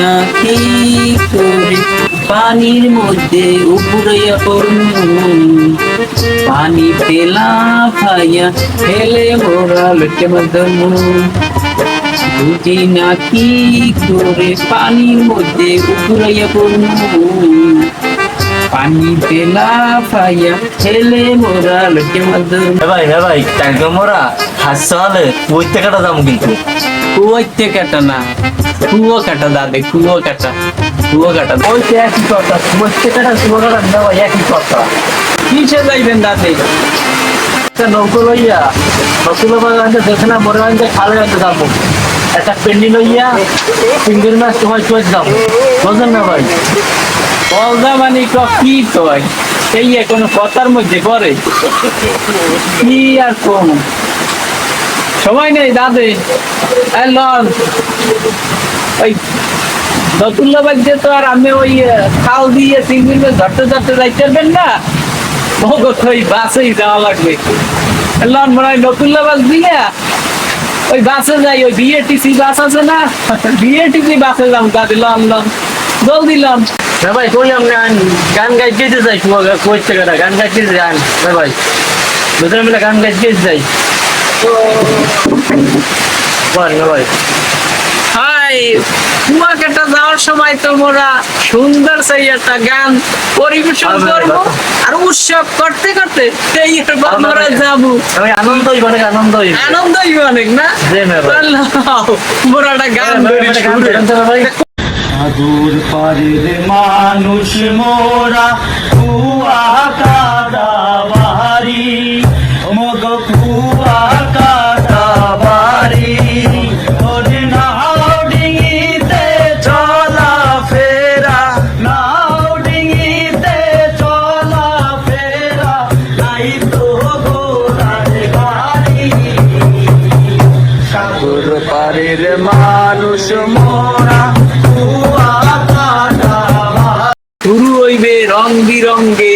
না কি করে পানির মধ্যে উপড়িয়া পড়নু, পানি পেলা ভাইয়া ফেলে মোরা লটে মদমু, বুঝি না কি করে পানির মধ্যে উপড়িয়া পড়নু, পানি পেলা ভাইয়া ফেলে মোরা লটে মদমু। ভাই টাকা মোরা হাসতে হলে ওইতে কাটা দাম কিন্তু কুয়োতে কাটা না, কুয়ো কাটা দাদে, কুয়ো কাটা, কুয়ো কাটা। ওইতে একই কথা ওইতে কাটা কুয়ো কাটা না ভাই একই কথা। কিসে যাইবেন দাদে? একটা নৌকো লইয়া নৌকো বাগানটা দেখে না মনে হয় যে খালে আনতে যাবো, একটা পেন্ডি লইয়া সিঙ্গের মাছ তোমার চোখ যাবো, বুঝলেন না ভাই? বলদা মানে কি কয় এই কোনো কথার মধ্যে পড়ে? কি আর কোন সময় নেই দাদে। লন ওই নতুল্লাবাদ যে তো আর আমি ওই খাল দিয়ে সিঙ্গিল ধরতে ধরতে যাইতে পারবেন না, ও ওই বাসেই যাওয়া লাগবে। লন মনে হয় নতুল্লাবাদ দিয়ে ওই বাসে যাই, ওই বিএটিসি বাস আছে না, বিএটিসি বাসে যাবো দাদি। লন লন জলদি লন। ভাই কইলাম না গান গাইতে যাই, কই থেকে গান গাইতে যান ভাই, দুজনে মিলে গান গাইতে যাই। ভাই হাই কুয়াকাটা যাওয়ার সময় তোমরা সুন্দর সেই একটা গান পরিবেশন করবো আর উৎসব করতে করতে আমরা যাবো। আনন্দই অনেক আনন্দই অনেক না, মোরা একটা গান সাগর পারের মানুষ মোরা, কুয়াকাটা বাড়ি মগ কুয়াকাটা বাড়ি, ওরে নাও ডিঙিতে চলা ফেরা, নাও ডিঙিতে চলা ফেরা, নাই তো গোড়ার গাড়ি। সাগর পারের মানুষ মোরা, শুরু হইবে রং বিরঙ্গে